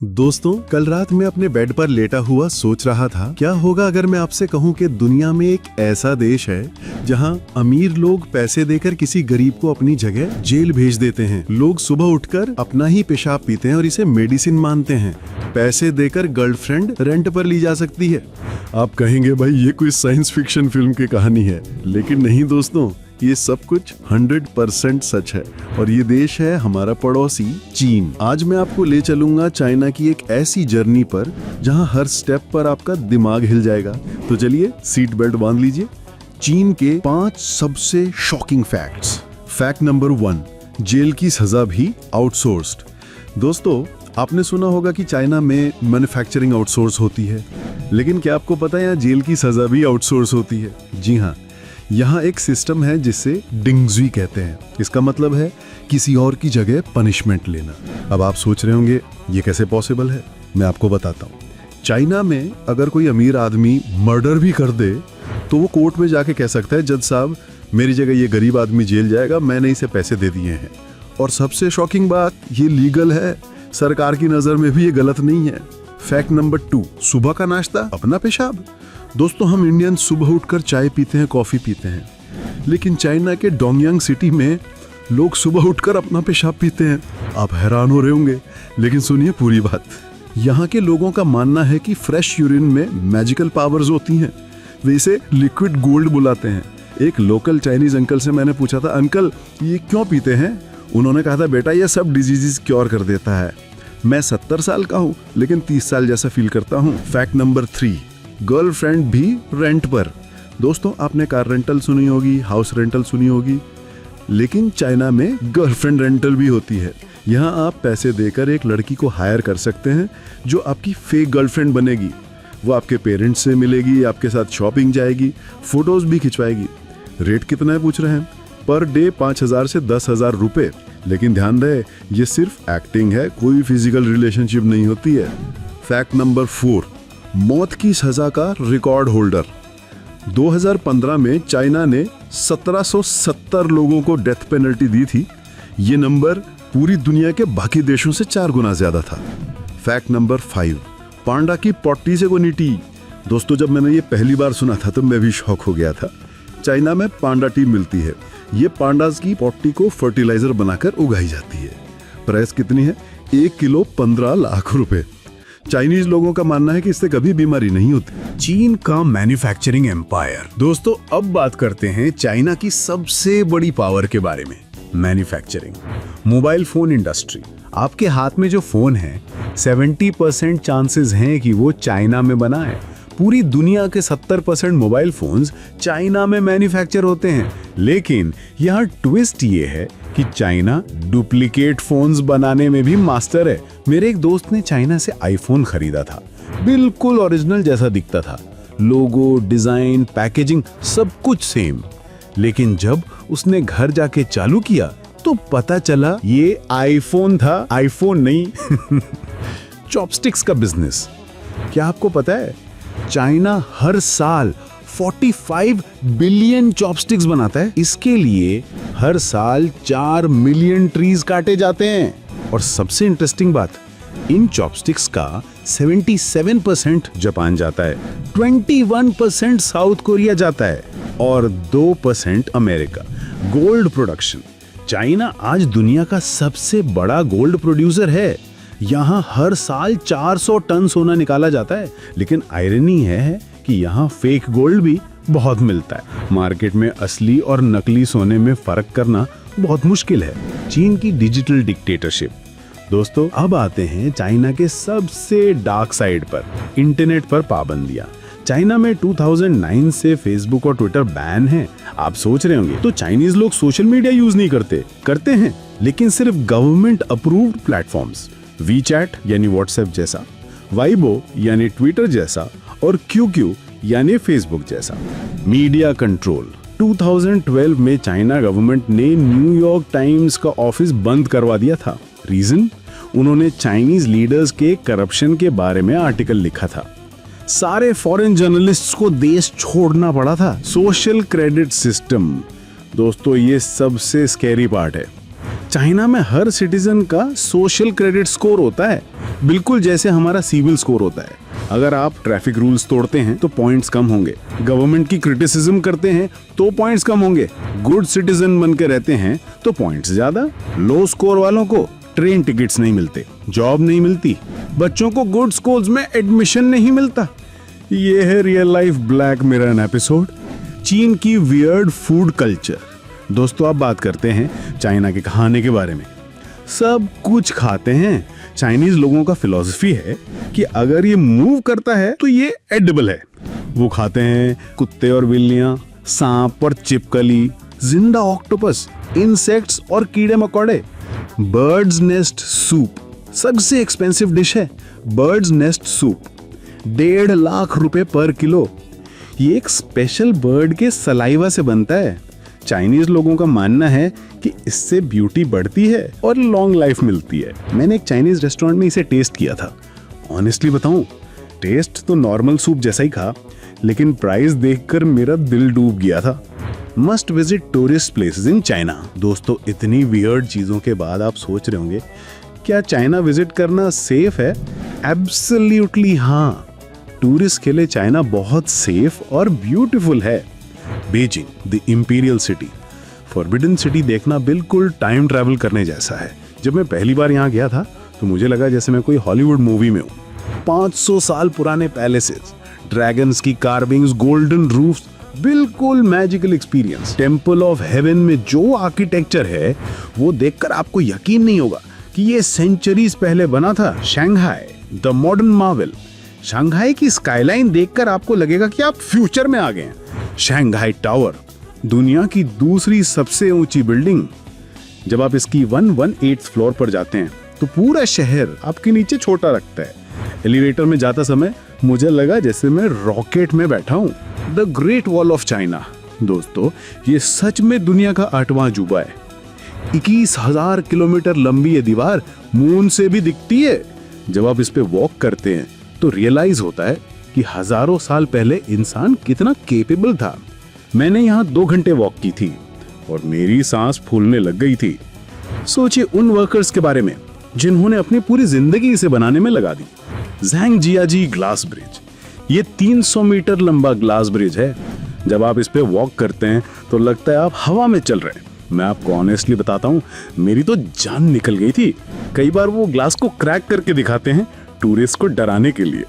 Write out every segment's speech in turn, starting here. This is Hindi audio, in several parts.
दोस्तों, कल रात मैं अपने बेड पर लेटा हुआ सोच रहा था, क्या होगा अगर मैं आपसे कहूं कि दुनिया में एक ऐसा देश है जहां अमीर लोग पैसे देकर किसी गरीब को अपनी जगह जेल भेज देते हैं। लोग सुबह उठकर अपना ही पेशाब पीते हैं और इसे मेडिसिन मानते हैं। पैसे देकर गर्लफ्रेंड रेंट पर ली जा सकती है। आप कहेंगे भाई ये कोई साइंस फिक्शन फिल्म की कहानी है, लेकिन नहीं दोस्तों, ये सब कुछ 100% सच है। और ये देश है हमारा पड़ोसी चीन। आज मैं आपको ले चलूंगा चाइना की एक ऐसी जर्नी पर जहां हर स्टेप पर आपका दिमाग हिल जाएगा। तो चलिए सीट बेल्ट बांध लीजिए। चीन के 5 सबसे शॉकिंग फैक्ट्स। फैक्ट नंबर 1, जेल की सजा भी आउटसोर्स्ड। दोस्तों, आपने सुना होगा कि चाइना में मैन्युफैक्चरिंग आउटसोर्स होती है, लेकिन क्या आपको पता है यहाँ जेल की सजा भी आउटसोर्स होती है? जी हाँ, यहाँ एक सिस्टम है जिसे डिंगजुई कहते हैं। इसका मतलब है किसी और की जगह पनिशमेंट लेना। अब आप सोच रहे होंगे ये कैसे पॉसिबल है? मैं आपको बताता हूँ। चाइना में अगर कोई अमीर आदमी मर्डर भी कर दे तो वो कोर्ट में जाके कह सकता है, जज साहब मेरी जगह ये गरीब आदमी जेल जाएगा, मैंने इसे पैसे दे दिए हैं। और सबसे शॉकिंग बात, ये लीगल है, सरकार की नजर में भी ये गलत नहीं है। फैक्ट नंबर 2, सुबह का नाश्ता अपना पेशाब। दोस्तों, हम इंडियन सुबह उठकर चाय पीते हैं, कॉफी पीते हैं, लेकिन चाइना के डोंगयांग सिटी में लोग सुबह उठकर अपना पेशाब पीते हैं। आप हैरान हो रहे होंगे, लेकिन सुनिए पूरी बात। यहाँ के लोगों का मानना है कि फ्रेश यूरिन में मैजिकल पावर्स होती हैं। वे इसे लिक्विड गोल्ड बुलाते हैं। एक लोकल चाइनीज अंकल से मैंने पूछा था, अंकल ये क्यों पीते हैं? उन्होंने कहा था, बेटा ये सब डिजीजेस क्योर कर देता है। मैं 70 साल का हूँ, लेकिन 30 साल जैसा फील करता हूँ। फैक्ट नंबर 3, गर्लफ्रेंड भी रेंट पर। दोस्तों, आपने कार रेंटल सुनी होगी, हाउस रेंटल सुनी होगी, लेकिन चाइना में गर्लफ्रेंड रेंटल भी होती है। यहाँ आप पैसे देकर एक लड़की को हायर कर सकते हैं जो आपकी फेक गर्लफ्रेंड बनेगी। वो आपके पेरेंट्स से मिलेगी, आपके साथ शॉपिंग जाएगी, फोटोज भी खिंचवाएगी। रेट कितना है पूछ रहे हैं? पर डे 5,000 से 10,000 रुपए। लेकिन ध्यान रहे, ये सिर्फ एक्टिंग है, कोई फिजिकल रिलेशनशिप नहीं होती है। फैक्ट नंबर 4, मौत की सजा का रिकॉर्ड होल्डर। 2015 में चाइना ने 1770 लोगों को डेथ पेनल्टी दी थी। ये नंबर पूरी दुनिया के बाकी देशों से 4 गुना ज्यादा था। फैक्ट नंबर 5, पांडा की पॉटी से गोनी। दोस्तों, जब मैंने ये पहली बार सुना था तो मैं भी शॉक हो गया था। चाइना में पांडा टी मिलती है। ये पांडास की पॉटी को फर्टिलाइजर बनाकर उगाई जाती है। प्राइस कितनी है? 1 किलो 15 लाख रुपए। चाइनीज लोगों का मानना है कि इससे कभी बीमारी नहीं होती। चीन का मैन्युफैक्चरिंग एम्पायर। दोस्तों, अब बात करते हैं चाइना की सबसे बड़ी पावर के बारे में, मैन्युफैक्चरिंग। Mobile phone industry. आपके हाथ में जो फोन है, 70% चांसेस हैं कि वो चाइना में बना है। पूरी दुनिया के 70% मोबाइल फोन्स चाइना में मैन्युफैक्चर होते हैं। लेकिन यहाँ ट्विस्ट ये है कि चाइना डुप्लीकेट फोन्स बनाने में भी मास्टर है। मेरे एक दोस्त ने चाइना से आईफोन खरीदा था। बिल्कुल ओरिजिनल जैसा दिखता था, लोगो, डिजाइन, पैकेजिंग सब कुछ सेम। लेकिन जब उसने घर जाके चालू किया तो पता चला ये आईफोन था, आईफोन नहीं। चॉपस्टिक्स का बिजनेस। क्या आपको पता है चाइना हर साल 45 बिलियन चॉपस्टिक्स बनाता है। इसके लिए हर साल 4 मिलियन ट्रीज काटे जाते हैं। और सबसे इंटरेस्टिंग बात, इन चॉपस्टिक्स का 77% जापान जाता है, 21% साउथ कोरिया जाता है और 2% अमेरिका। Gold production. चाइना आज दुनिया का सबसे बड़ा गोल्ड प्रोड्यूसर है। यहाँ हर साल 400 टन सोना निकाला जाता है। लेकिन आयरनी है कि यहाँ फेक गोल्ड भी बहुत मिलता है। मार्केट में असली और नकली सोने में फर्क करना बहुत मुश्किल है। चीन की डिजिटल डिक्टेटरशिप। दोस्तों, अब आते हैं चाइना के सबसे डार्क साइड पर, इंटरनेट पर पाबंदियां। चाइना में 2009 से फेसबुक और ट्विटर बैन है। आप सोच रहे होंगे तो चाइनीज लोग सोशल मीडिया यूज नहीं करते हैं, लेकिन सिर्फ गवर्नमेंट अप्रूव्ड प्लेटफॉर्म्स, वीचैट यानी व्हाट्सएप जैसा, वाइबो यानी ट्विटर जैसा और क्यूक्यू यानी फेसबुक जैसा। Media control. 2012 में चाइना गवर्नमेंट ने न्यूयॉर्क टाइम्स का ऑफिस बंद करवा दिया था। रीजन? उन्होंने चाइनीज लीडर्स के करप्शन के बारे में आर्टिकल लिखा था। सारे फॉरेन जर्नलिस्ट्स को देश छोड़ना पड़ा था। Social credit system. दोस्तों, ये सबसे स्कैरी पार्ट है। चाइना में हर सिटीजन का सोशल क्रेडिट स्कोर होता है, बिल्कुल जैसे हमारा सिविल स्कोर होता है। अगर आप ट्रैफिक रूल्स तोड़ते हैं तो पॉइंट्स कम होंगे, गवर्नमेंट की क्रिटिसिज्म करते हैं तो पॉइंट्स कम होंगे, गुड सिटीजन बन के रहते हैं तो पॉइंट्स ज्यादा। लो स्कोर वालों को ट्रेन टिकट्स नहीं मिलते, जॉब नहीं मिलती, बच्चों को गुड स्कूल्स में एडमिशन नहीं मिलता। ये है real life black mirror episode, चीन की वियर्ड फूड कल्चर। दोस्तों, अब बात करते हैं चाइना के खाने के बारे में। सब कुछ खाते हैं। चाइनीज लोगों का फिलॉसफी है कि अगर ये मूव करता है तो ये एडिबल है। वो खाते हैं कुत्ते और बिल्लियां, सांप और छिपकली, जिंदा ऑक्टोपस, इंसेक्ट्स और कीड़े मकोड़े। बर्ड्स नेस्ट सूप सबसे एक्सपेंसिव डिश है। बर्ड्स नेस्ट सूप 1.5 लाख रुपए पर किलो। ये एक स्पेशल बर्ड के सलाइवा से बनता है। चाइनीज लोगों का मानना है कि इससे ब्यूटी बढ़ती है और लॉन्ग लाइफ मिलती है। मैंने एक चाइनीज रेस्टोरेंट में इसे टेस्ट किया था। ऑनेस्टली बताऊं, टेस्ट तो नॉर्मल सूप जैसा ही था, लेकिन प्राइस देखकर मेरा दिल डूब गया था। Must visit tourist places in China. दोस्तों, इतनी वियर्ड चीजों के बाद आप सोच रहे होंगे क्या चाइना विजिट करना सेफ है? एब्सोल्युटली हाँ, टूरिस्ट के लिए चाइना बहुत सेफ और ब्यूटीफुल है। Beijing, the imperial city, forbidden city देखना बिल्कुल टाइम ट्रैवल करने जैसा है। जब मैं पहली बार यहाँ गया था तो मुझे लगा जैसे मैं कोई हॉलीवुड मूवी में हूँ। 500 साल पुराने पैलेसेस, ड्रैगन्स की कार्विंग्स, गोल्डन रूफ्स, बिल्कुल magical experience. Temple of haven में जो आर्किटेक्चर है वो देखकर आपको यकीन नहीं होगा कि ये सेंचुरीज पहले बना था। Shanghai, the modern Marvel. Shanghai की स्काईलाइन देखकर आपको लगेगा कि आप फ्यूचर में आ गए हैं। शंघाई टावर, दुनिया की दूसरी सबसे ऊंची बिल्डिंग। जब आप इसकी 118th फ्लोर पर जाते हैं तो पूरा शहर आपके नीचे छोटा लगता है। एलिवेटर में जाता समय मुझे लगा जैसे मैं रॉकेट में बैठा हूं। The great wall of China. दोस्तों, ये सच में दुनिया का 8वां अजूबा है। 21,000 किलोमीटर लंबी ये दीवार मून से भी दिखती है। जब आप इस पे वॉक करते हैं तो रियलाइज होता है कि हजारों साल पहले इंसान कितना केपेबल था। मैंने यहाँ 2 घंटे वॉक की थी और मेरी सांस फूलने लग गई थी। सोचिए उन वर्कर्स के बारे में जिन्होंने अपनी पूरी जिंदगी इसे बनाने में लगा दी। ज़ैंगजियाजी ग्लास ब्रिज, ये 300 मीटर लंबा ग्लास ब्रिज है। जब आप इस पे वॉक करते हैं तो लगता है आप हवा में चल रहे हैं। मैं आपको ऑनेस्टली बताता हूँ, मेरी तो जान निकल गई थी। कई बार वो ग्लास को क्रैक करके दिखाते हैं टूरिस्ट को डराने के लिए।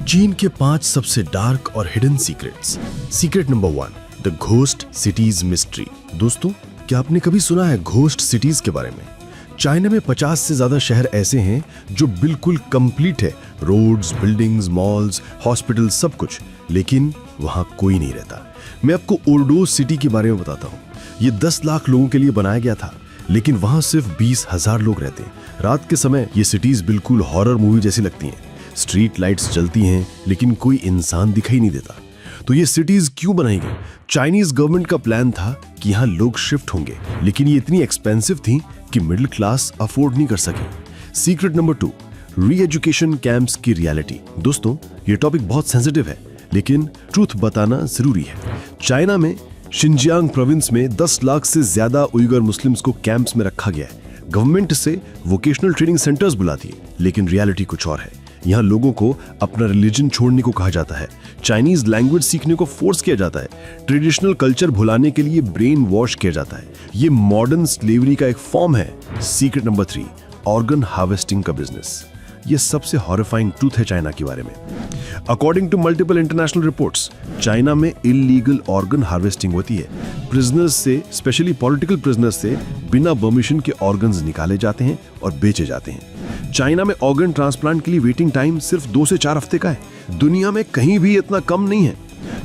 चीन के 5 सबसे डार्क और hidden secrets. Secret number 1, the ghost cities mystery. दोस्तों, क्या आपने कभी सुना है घोस्ट सिटीज के बारे में? चाइना में 50 से ज्यादा शहर ऐसे हैं जो बिल्कुल कंप्लीट है, रोड्स, बिल्डिंग्स, मॉल्स, हॉस्पिटल, सब कुछ, लेकिन वहां कोई नहीं रहता। मैं आपको ओर्डोज सिटी के बारे में बताता हूँ। ये 10 लाख लोगों के लिए बनाया गया था, लेकिन वहां सिर्फ 20,000 लोग रहते हैं। रात के समय ये सिटीज बिल्कुल हॉरर मूवी जैसी लगती हैं। स्ट्रीट लाइट्स जलती हैं, लेकिन कोई इंसान दिखाई नहीं देता। तो ये सिटीज क्यों बनाई गई? चाइनीज गवर्नमेंट का प्लान था कि यहाँ लोग शिफ्ट होंगे, लेकिन ये इतनी एक्सपेंसिव थी कि मिडिल क्लास अफोर्ड नहीं कर सके। सीक्रेट नंबर 2, री एजुकेशन कैंप्स की रियलिटी। दोस्तों, ये टॉपिक बहुत सेंसिटिव है, लेकिन ट्रूथ बताना जरूरी है। चाइना में शिनजियांग प्रोविंस में 10 लाख से ज्यादा उइगर मुस्लिम्स को कैंप्स में रखा गया है। गवर्नमेंट से वोकेशनल ट्रेनिंग सेंटर्स बुलाती है, लेकिन रियलिटी कुछ और है। यहाँ लोगों को अपना रिलीजन छोड़ने को कहा जाता है, चाइनीज लैंग्वेज सीखने को फोर्स किया जाता है, ट्रेडिशनल कल्चर भुलाने के लिए ब्रेन वॉश किया जाता है। ये मॉडर्न स्लेवरी का एक फॉर्म है। सीक्रेट नंबर 3, ऑर्गन हार्वेस्टिंग का बिजनेस। ये सबसे हॉरिफाइंग ट्रूथ है चाइना के बारे में। According to multiple international reports, China में इलीगल ऑर्गन हार्वेस्टिंग होती है। प्रिजनर्स से, स्पेशली पॉलिटिकल प्रिजनर्स से बिना परमिशन के ऑर्गन्स निकाले जाते हैं और बेचे जाते हैं। चाइना में ऑर्गन ट्रांसप्लांट के लिए वेटिंग टाइम सिर्फ 2 से 4 हफ्ते का है। दुनिया में कहीं भी इतना कम नहीं है।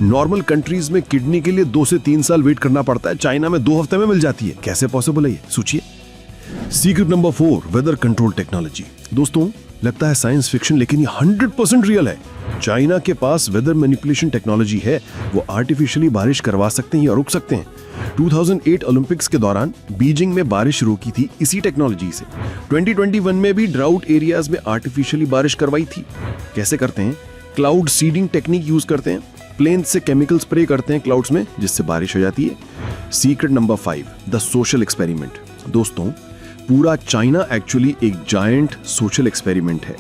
नॉर्मल कंट्रीज में किडनी के लिए 2 से 3 साल वेट करना पड़ता है, चाइना में 2 हफ्ते में मिल जाती है। कैसे पॉसिबल है ये, सोचिए। Secret number 4, weather control technology. दोस्तों, लगता है साइंस फिक्शन, लेकिन ये 100% रियल है। चाइना के पास वेदर मैनिपुलेशन टेक्नोलॉजी है। वो आर्टिफिशियली बारिश करवा सकते हैं या रुक सकते हैं। 2008 ओलंपिक्स के दौरान बीजिंग में बारिश रोकी थी इसी टेक्नोलॉजी से। 2021 में भी ड्राउट एरियाज में आर्टिफिशियली बारिश करवाई थी। कैसे करते हैं? क्लाउड सीडिंग टेक्निक यूज करते हैं। प्लेन से केमिकल स्प्रे करते हैं क्लाउड्स में, जिससे बारिश हो जाती है। Secret number 5, the social experiment. दोस्तों, पूरा चाइना एक्चुअली एक जायंट सोशल एक्सपेरिमेंट है।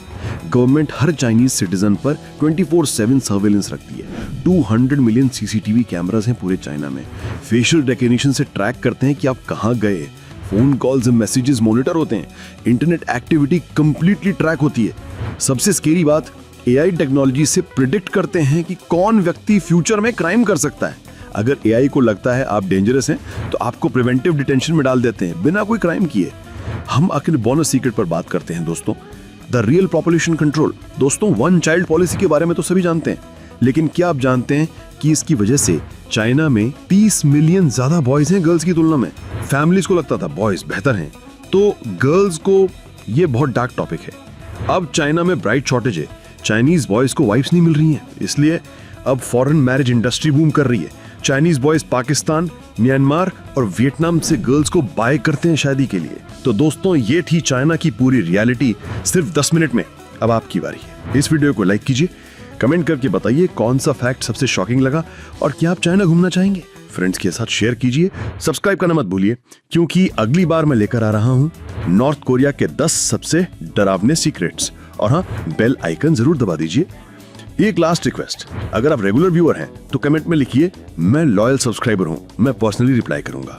गवर्नमेंट हर चाइनीज सिटीजन पर 24/7 सर्वेलेंस रखती है। 200 मिलियन सीसीटीवी कैमरास हैं पूरे चाइना में। फेशियल रिकग्निशन से ट्रैक करते हैं कि आप कहां गए। फोन कॉल्स और मैसेजेस मॉनिटर होते हैं। इंटरनेट एक्टिविटी कंप्लीटली ट्रैक होती है। सबसे स्केरी बात, एआई टेक्नोलॉजी से प्रिडिक्ट करते हैं कि कौन व्यक्ति फ्यूचर में क्राइम कर सकता है। अगर एआई को लगता है आप डेंजरस हैं तो आपको प्रिवेंटिव डिटेंशन में डाल देते हैं बिना कोई क्राइम किए। हम आखिर बोनस सीक्रेट पर बात करते हैं दोस्तों, द रियल पॉपुलेशन कंट्रोल। दोस्तों, वन चाइल्ड पॉलिसी के बारे में तो सभी जानते हैं, लेकिन क्या आप जानते हैं कि इसकी वजह से चाइना में 30 मिलियन ज्यादा बॉयज हैं गर्ल्स की तुलना में। फैमिलीज को लगता था बॉयज बेहतर हैं, तो गर्ल्स को ये बहुत डार्क टॉपिक है। अब चाइना में ब्राइड शॉर्टेज है। चाइनीज बॉयज को वाइफ्स नहीं मिल रही हैं, इसलिए अब फॉरेन मैरिज इंडस्ट्री बूम कर रही है। चाइनीज बॉयज पाकिस्तान, म्यांमार और वियतनाम से गर्ल्स को बाय करते हैं शादी के लिए। तो दोस्तों, ये थी चाइना की पूरी रियलिटी सिर्फ 10 मिनट में। अब आपकी बारी है। इस वीडियो को लाइक कीजिए, कमेंट करके बताइए कौन सा फैक्ट सबसे शॉकिंग लगा और क्या आप चाइना घूमना चाहेंगे। फ्रेंड्स के साथ शेयर कीजिए, सब्सक्राइब करना मत भूलिए, क्योंकि अगली बार मैं लेकर आ रहा हूं नॉर्थ कोरिया के 10 सबसे डरावने सीक्रेट्स। और हाँ, बेल आइकन जरूर दबा दीजिए। एक लास्ट रिक्वेस्ट, अगर आप रेगुलर व्यूअर हैं तो कमेंट में लिखिए मैं लॉयल सब्सक्राइबर हूं, मैं पर्सनली रिप्लाई करूंगा।